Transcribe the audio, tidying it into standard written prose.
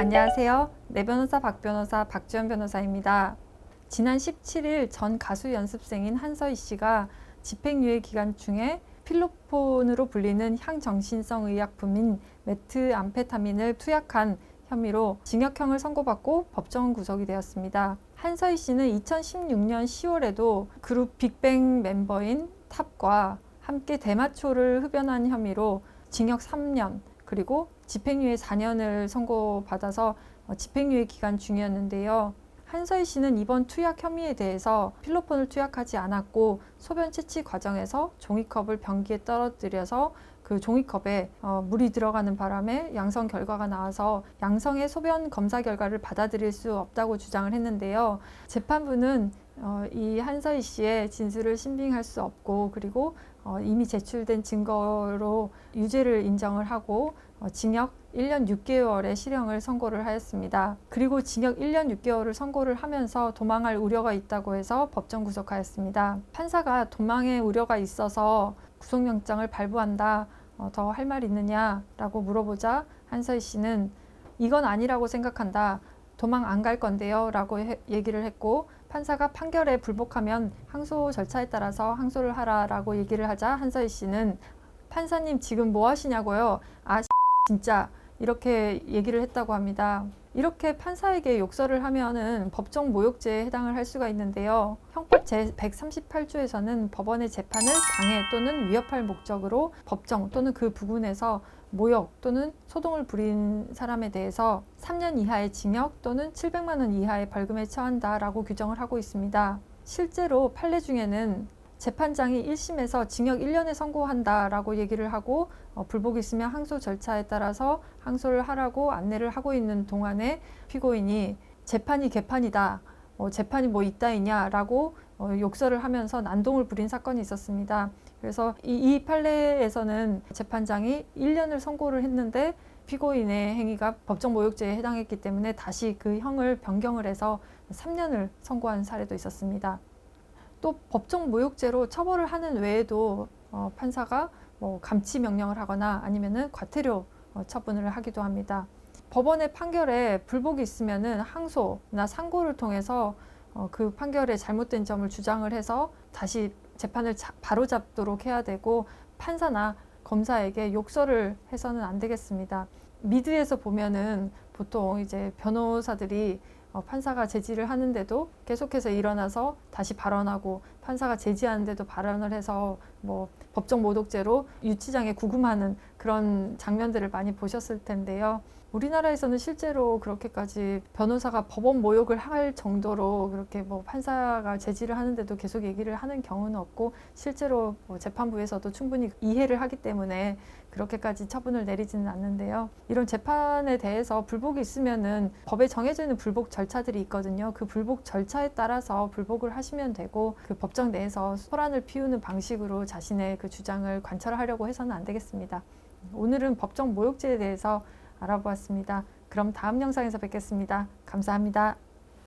안녕하세요. 내 변호사 박 변호사 박주연 변호사입니다. 지난 17일 전 가수 연습생인 한서희 씨가 집행유예 기간 중에 필로폰으로 불리는 향정신성 의약품인 메트암페타민을 투약한 혐의로 징역형을 선고받고 법정 구속이 되었습니다. 한서희 씨는 2016년 10월에도 그룹 빅뱅 멤버인 탑과 함께 대마초를 흡연한 혐의로 징역 3년 그리고 집행유예 4년을 선고받아서 집행유예 기간 중이었는데요. 한서희 씨는 이번 투약 혐의에 대해서 필로폰을 투약하지 않았고 소변 채취 과정에서 종이컵을 변기에 떨어뜨려서 그 종이컵에 물이 들어가는 바람에 양성 결과가 나와서 양성의 소변 검사 결과를 받아들일 수 없다고 주장을 했는데요. 재판부는 이 한서희 씨의 진술을 신빙할 수 없고 그리고 이미 제출된 증거로 유죄를 인정을 하고 징역 1년 6개월의 실형을 선고를 하였습니다. 그리고 징역 1년 6개월을 선고를 하면서 도망할 우려가 있다고 해서 법정 구속하였습니다. 판사가 도망의 우려가 있어서 구속영장을 발부한다. 더 할 말 있느냐라고 물어보자 한서희 씨는 이건 아니라고 생각한다. 도망 안 갈 건데요 라고 얘기를 했고 판사가 판결에 불복하면 항소 절차에 따라서 항소를 하라라고 얘기를 하자 한서희 씨는 판사님 지금 뭐 하시냐고요? 아 진짜 이렇게 얘기를 했다고 합니다. 이렇게 판사에게 욕설을 하면은 법정 모욕죄에 해당을 할 수가 있는데요. 형법 제138조에서는 법원의 재판을 방해 또는 위협할 목적으로 법정 또는 그 부근에서 모욕 또는 소동을 부린 사람에 대해서 3년 이하의 징역 또는 700만 원 이하의 벌금에 처한다라고 규정을 하고 있습니다. 실제로 판례 중에는 재판장이 1심에서 징역 1년에 선고한다라고 얘기를 하고 불복이 있으면 항소 절차에 따라서 항소를 하라고 안내를 하고 있는 동안에 피고인이 재판이 개판이다. 재판이 뭐 있다이냐라고 욕설을 하면서 난동을 부린 사건이 있었습니다. 그래서 이 판례에서는 재판장이 1년을 선고를 했는데 피고인의 행위가 법정 모욕죄에 해당했기 때문에 다시 그 형을 변경을 해서 3년을 선고한 사례도 있었습니다. 또 법정 모욕죄로 처벌을 하는 외에도 판사가 뭐 감치 명령을 하거나 아니면은 과태료 처분을 하기도 합니다. 법원의 판결에 불복이 있으면은 항소나 상고를 통해서 그 판결에 잘못된 점을 주장을 해서 다시 재판을 바로잡도록 해야 되고 판사나 검사에게 욕설을 해서는 안 되겠습니다. 미드에서 보면은 보통 이제 변호사들이 판사가 제지를 하는데도 계속해서 일어나서 다시 발언하고 판사가 제지하는데도 발언을 해서 뭐 법정 모독죄로 유치장에 구금하는 그런 장면들을 많이 보셨을 텐데요. 우리나라에서는 실제로 그렇게까지 변호사가 법원 모욕을 할 정도로 그렇게 뭐 판사가 제지를 하는데도 계속 얘기를 하는 경우는 없고 실제로 뭐 재판부에서도 충분히 이해를 하기 때문에 그렇게까지 처분을 내리지는 않는데요. 이런 재판에 대해서 불복이 있으면은 법에 정해져 있는 불복 절차들이 있거든요. 그 불복 절차에 따라서 불복을 하시면 되고 그 법정 내에서 소란을 피우는 방식으로 자신의 그 주장을 관철하려고 해서는 안 되겠습니다. 오늘은 법정 모욕죄에 대해서 알아보았습니다. 그럼 다음 영상에서 뵙겠습니다. 감사합니다.